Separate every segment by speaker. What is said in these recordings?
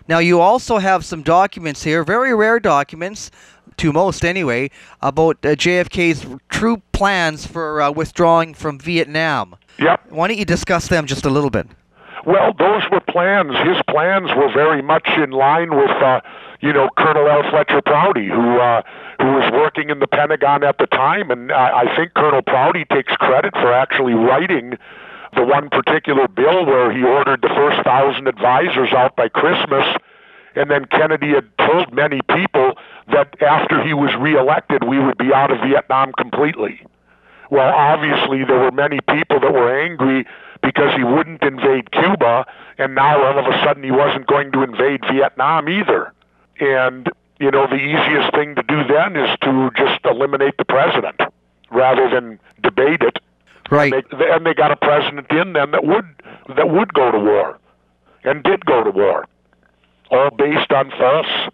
Speaker 1: Now, you also have some documents here, very rare documents, to most anyway, about JFK's true plans for withdrawing from Vietnam.
Speaker 2: Yep.
Speaker 1: Why don't you discuss them just a little bit?
Speaker 2: Well, those were plans. His plans were very much in line with, Colonel L. Fletcher Prouty, who was working in the Pentagon at the time. And I think Colonel Prouty takes credit for actually writing the one particular bill where he ordered the first 1,000 advisors out by Christmas. And then Kennedy had told many people that after he was reelected, we would be out of Vietnam completely. Well, obviously, there were many people that were angry because he wouldn't invade Cuba, and now all of a sudden he wasn't going to invade Vietnam either. And, the easiest thing to do then is to just eliminate the president rather than debate it.
Speaker 1: Right.
Speaker 2: And they got a president in then that would go to war and did go to war, all based on false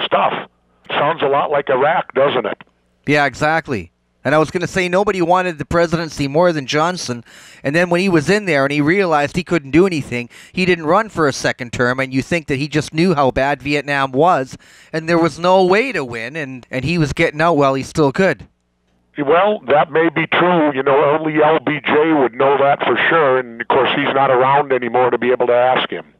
Speaker 2: stuff. Sounds a lot like Iraq, doesn't it?
Speaker 1: Yeah, exactly. And I was going to say nobody wanted the presidency more than Johnson. And then when he was in there and he realized he couldn't do anything, he didn't run for a second term. And you think that he just knew how bad Vietnam was and there was no way to win. And he was getting out while he still could.
Speaker 2: Well, that may be true. Only LBJ would know that for sure. And, of course, he's not around anymore to be able to ask him.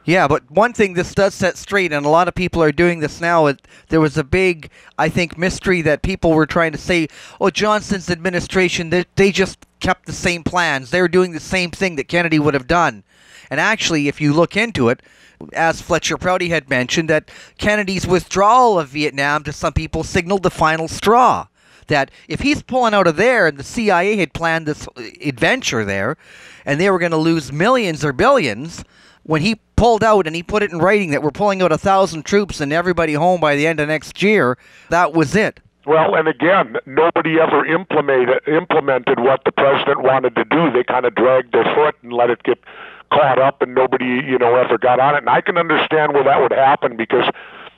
Speaker 1: Yeah, but one thing this does set straight, and a lot of people are doing this now, there was a big, I think, mystery that people were trying to say, Johnson's administration, they just kept the same plans. They were doing the same thing that Kennedy would have done. And actually, if you look into it, as Fletcher Prouty had mentioned, that Kennedy's withdrawal of Vietnam to some people signaled the final straw. That if he's pulling out of there, and the CIA had planned this adventure there, and they were going to lose millions or billions, when he pulled out and he put it in writing that we're pulling out 1,000 troops and everybody home by the end of next year, that was it.
Speaker 2: Well, and again, nobody ever implemented what the president wanted to do. They kind of dragged their foot and let it get caught up, and nobody, ever got on it. And I can understand where that would happen because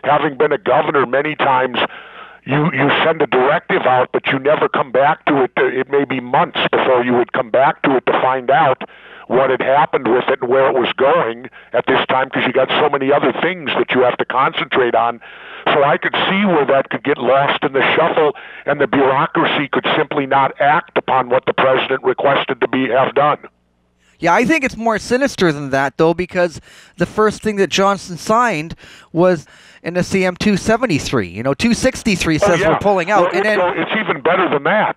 Speaker 2: having been a governor many times, you send a directive out, but you never come back to it. It may be months before you would come back to it to find out what had happened with it and where it was going at this time because you got so many other things that you have to concentrate on. So I could see where that could get lost in the shuffle and the bureaucracy could simply not act upon what the president requested to have done.
Speaker 1: Yeah, I think it's more sinister than that, though, because the first thing that Johnson signed was in the CM 273. 263 says we're pulling out.
Speaker 2: Well, it's even better than that.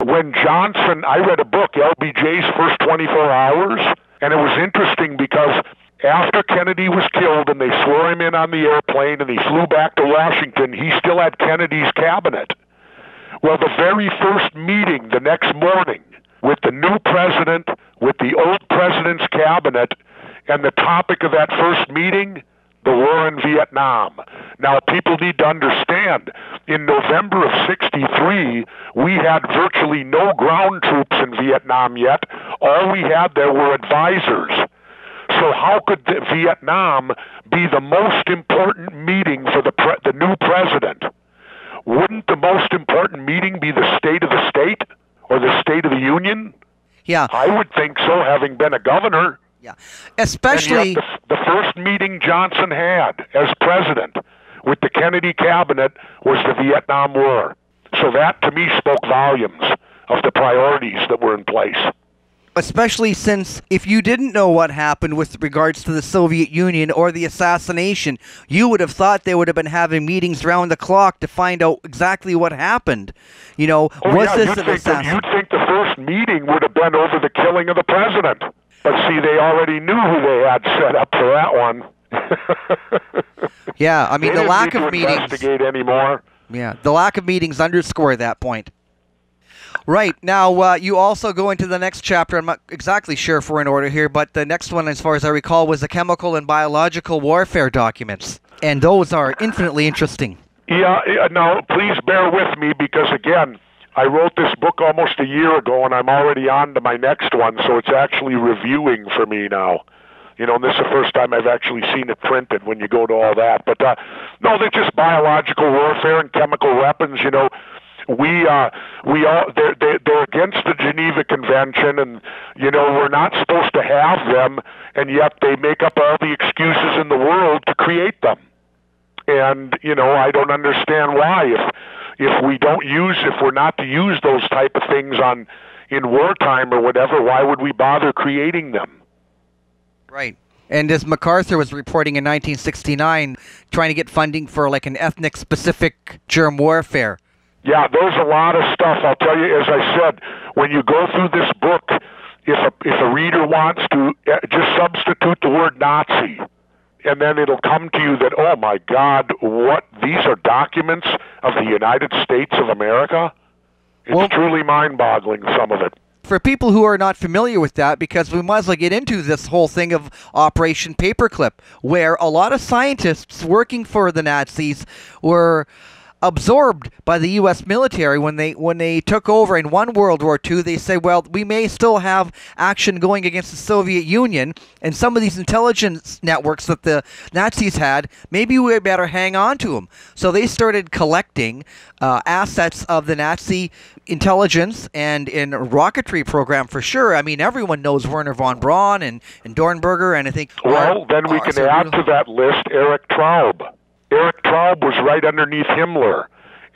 Speaker 2: When Johnson, I read a book, LBJ's First 24 Hours, and it was interesting because after Kennedy was killed and they swore him in on the airplane and he flew back to Washington, he still had Kennedy's cabinet. Well, the very first meeting the next morning with the new president, with the old president's cabinet, and the topic of that first meeting, the war in Vietnam. Now, people need to understand, in November of '63, we had virtually no ground troops in Vietnam yet. All we had there were advisors. So how could Vietnam be the most important meeting for the new president? Wouldn't the most important meeting be the State of the State or the State of the Union?
Speaker 1: Yeah.
Speaker 2: I would think so, having been a governor.
Speaker 1: Yeah, especially...
Speaker 2: And yet the first meeting Johnson had as president with the Kennedy cabinet was the Vietnam War. So that, to me, spoke volumes of the priorities that were in place.
Speaker 1: Especially since if you didn't know what happened with regards to the Soviet Union or the assassination, you would have thought they would have been having meetings round the clock to find out exactly what happened. This an assassination?
Speaker 2: You'd think the first meeting would have been over the killing of the president. But see, they already knew who they had set up for that one.
Speaker 1: Yeah, I mean, the lack of meetings...
Speaker 2: investigate anymore.
Speaker 1: Yeah, the lack of meetings underscore that point. Right. Now, you also go into the next chapter. I'm not exactly sure if we're in order here, but the next one, as far as I recall, was the chemical and biological warfare documents. And those are infinitely interesting.
Speaker 2: Yeah, now, please bear with me because, again, I wrote this book almost a year ago, and I'm already on to my next one, so it's actually reviewing for me now. And this is the first time I've actually seen it printed when you go to all that. But, no, they're just biological warfare and chemical weapons, they're against the Geneva Convention, and we're not supposed to have them, and yet they make up all the excuses in the world to create them. And, I don't understand why. If we're not to use those type of things in wartime or whatever, why would we bother creating them?
Speaker 1: Right. And as MacArthur was reporting in 1969, trying to get funding for like an ethnic-specific germ warfare.
Speaker 2: Yeah, there's a lot of stuff. I'll tell you, as I said, when you go through this book, if a reader wants to, just substitute the word Nazi, and then it'll come to you that, oh my God, these are documents of the United States of America? It's truly mind-boggling, some of it.
Speaker 1: For people who are not familiar with that, because we might as well get into this whole thing of Operation Paperclip, where a lot of scientists working for the Nazis were absorbed by the U.S. military when they took over and won World War II. They say, well, we may still have action going against the Soviet Union, and some of these intelligence networks that the Nazis had, maybe we better hang on to them. So they started collecting assets of the Nazi intelligence and in rocketry program for sure. I mean, everyone knows Werner von Braun and Dornberger, and I think...
Speaker 2: Well, then we can add to that list Erich Traub. Erich Traub was right underneath Himmler,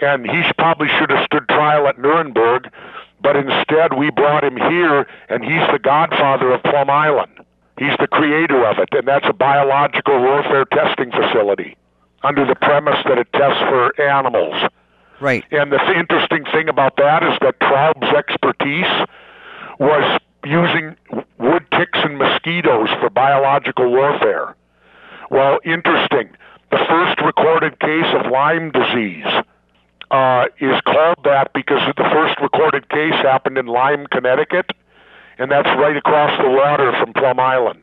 Speaker 2: and he probably should have stood trial at Nuremberg, but instead we brought him here, and he's the godfather of Plum Island. He's the creator of it, and that's a biological warfare testing facility under the premise that it tests for animals.
Speaker 1: Right.
Speaker 2: And the interesting thing about that is that Traub's expertise was using wood ticks and mosquitoes for biological warfare. Well, interesting. The first recorded case of Lyme disease is called that because the first recorded case happened in Lyme, Connecticut, and that's right across the water from Plum Island.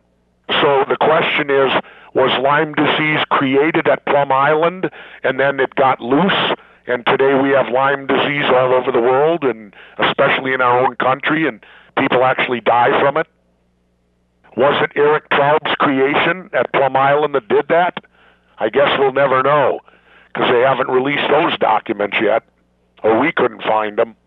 Speaker 2: So the question is, was Lyme disease created at Plum Island and then it got loose, and today we have Lyme disease all over the world, and especially in our own country, and people actually die from it? Was it Erich Traub's creation at Plum Island that did that? I guess we'll never know, because they haven't released those documents yet, or we couldn't find them.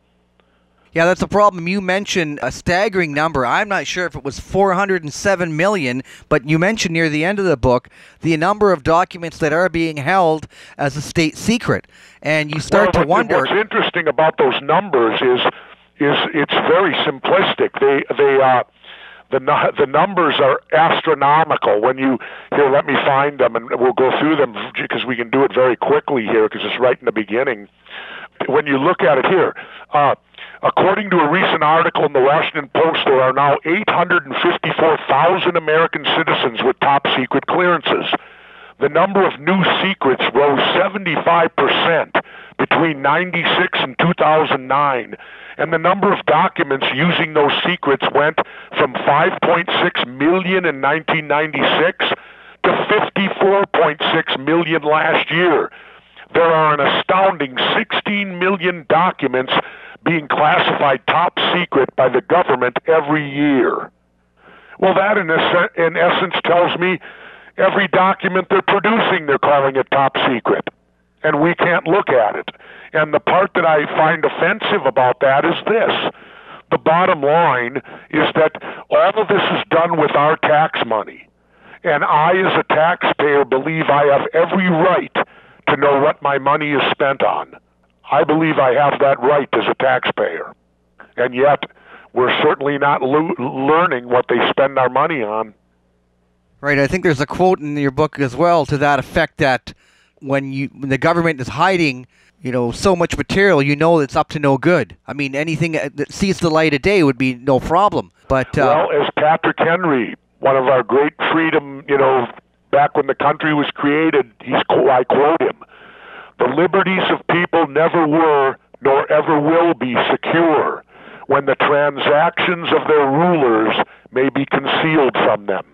Speaker 1: Yeah, that's a problem. You mentioned a staggering number. I'm not sure if it was 407 million, but you mentioned near the end of the book the number of documents that are being held as a state secret. And you start to wonder...
Speaker 2: What's interesting about those numbers is it's very simplistic. The numbers are astronomical. Here, let me find them, and we'll go through them because we can do it very quickly here because it's right in the beginning. When you look at it here, according to a recent article in the Washington Post, there are now 854,000 American citizens with top secret clearances. The number of new secrets rose 75% between 96 and 2009. And the number of documents using those secrets went from 5.6 million in 1996 to 54.6 million last year. There are an astounding 16 million documents being classified top secret by the government every year. Well, that in essence tells me every document they're producing, they're calling it top secret, and we can't look at it. And the part that I find offensive about that is this. The bottom line is that all of this is done with our tax money. And I, as a taxpayer, believe I have every right to know what my money is spent on. I believe I have that right as a taxpayer. And yet, we're certainly not learning what they spend our money on.
Speaker 1: Right. I think there's a quote in your book as well to that effect that when the government is hiding so much material, it's up to no good. I mean, anything that sees the light of day would be no problem. But
Speaker 2: well, as Patrick Henry, one of our great freedom, back when the country was created, I quote him, "The liberties of people never were, nor ever will be secure, when the transactions of their rulers may be concealed from them."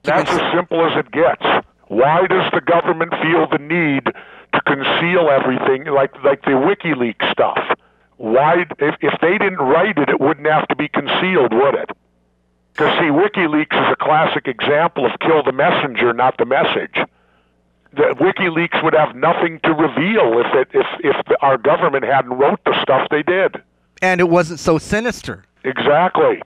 Speaker 2: That's as simple as it gets. Why does the government feel the need to conceal everything, like the WikiLeaks stuff? Why, if they didn't write it, it wouldn't have to be concealed, would it? Because, see, WikiLeaks is a classic example of kill the messenger, not the message. The WikiLeaks would have nothing to reveal if our government hadn't wrote the stuff they did.
Speaker 1: And it wasn't so sinister.
Speaker 2: Exactly.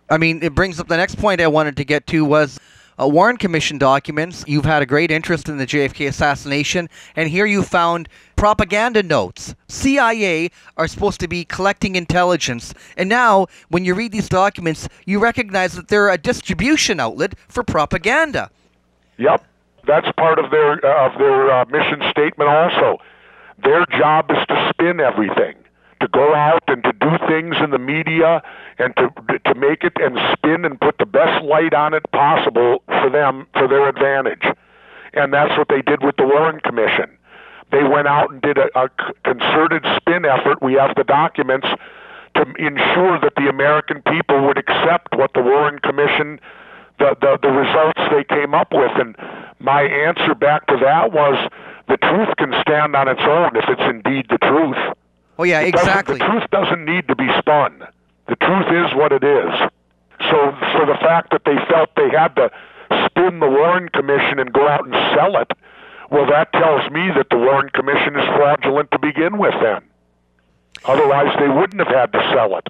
Speaker 1: I mean, it brings up the next point I wanted to get to was Warren Commission documents. You've had a great interest in the JFK assassination, and here you found propaganda notes. CIA are supposed to be collecting intelligence, and now when you read these documents, you recognize that they're a distribution outlet for propaganda.
Speaker 2: Yep, that's part of their mission statement also. Their job is to spin everything, to go out and to do things in the media and to make it and spin and put the best light on it possible for them, for their advantage. And that's what they did with the Warren Commission. They went out and did a concerted spin effort. We have the documents to ensure that the American people would accept what the Warren Commission, the results they came up with. And my answer back to that was, the truth can stand on its own if it's indeed the truth.
Speaker 1: Oh, yeah, exactly.
Speaker 2: The truth doesn't need to be spun. The truth is what it is. So for the fact that they felt they had to spin the Warren Commission and go out and sell it, well, that tells me that the Warren Commission is fraudulent to begin with then. Otherwise, they wouldn't have had to sell it.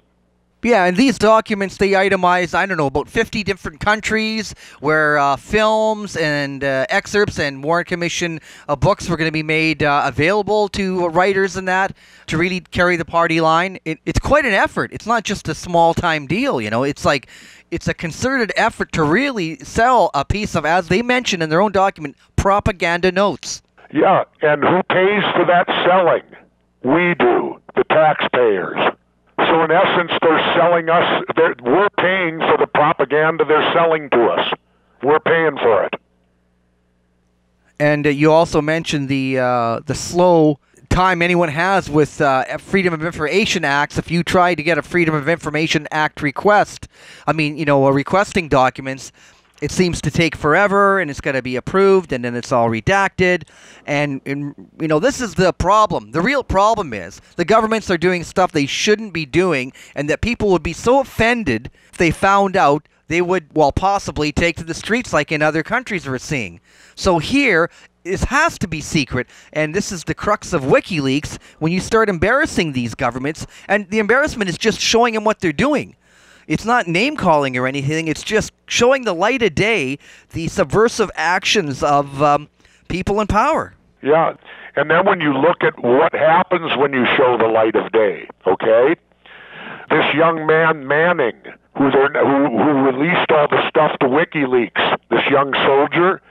Speaker 1: Yeah, and these documents, they itemize, I don't know, about 50 different countries where films and excerpts and Warren Commission books were going to be made available to writers and that to really carry the party line. It's quite an effort. It's not just a small-time deal, you know. It's like it's a concerted effort to really sell a piece of, as they mentioned in their own document, propaganda notes.
Speaker 2: Yeah, and who pays for that selling? We do, the taxpayers. So in essence, they're selling us, we're paying for the propaganda they're selling to us. We're paying for it.
Speaker 1: And you also mentioned the slow time anyone has with Freedom of Information Acts. If you try to get a Freedom of Information Act request, requesting documents, it seems to take forever, and it's got to be approved, and then it's all redacted. And this is the problem. The real problem is the governments are doing stuff they shouldn't be doing, and that people would be so offended if they found out, they would, possibly take to the streets like in other countries we're seeing. So here, it has to be secret, and this is the crux of WikiLeaks, when you start embarrassing these governments, and the embarrassment is just showing them what they're doing. It's not name-calling or anything. It's just showing the light of day the subversive actions of people in power.
Speaker 2: Yeah, and then when you look at what happens when you show the light of day, okay? This young man, Manning, who released all the stuff to WikiLeaks, this young soldier,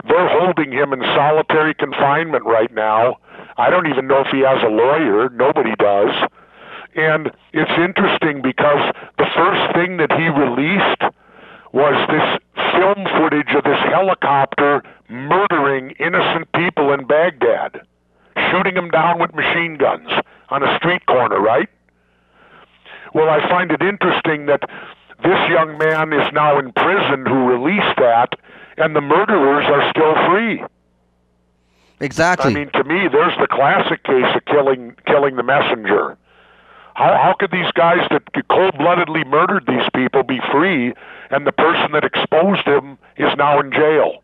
Speaker 2: they're holding him in solitary confinement right now. I don't even know if he has a lawyer. Nobody does. And it's interesting because the first thing that he released was this film footage of this helicopter murdering innocent people in Baghdad, shooting them down with machine guns on a street corner, right? Well, I find it interesting that this young man is now in prison who released that, and the murderers are still free.
Speaker 1: Exactly.
Speaker 2: I mean, to me, there's the classic case of killing the messenger. How could these guys that cold-bloodedly murdered these people be free, and the person that exposed him is now in jail?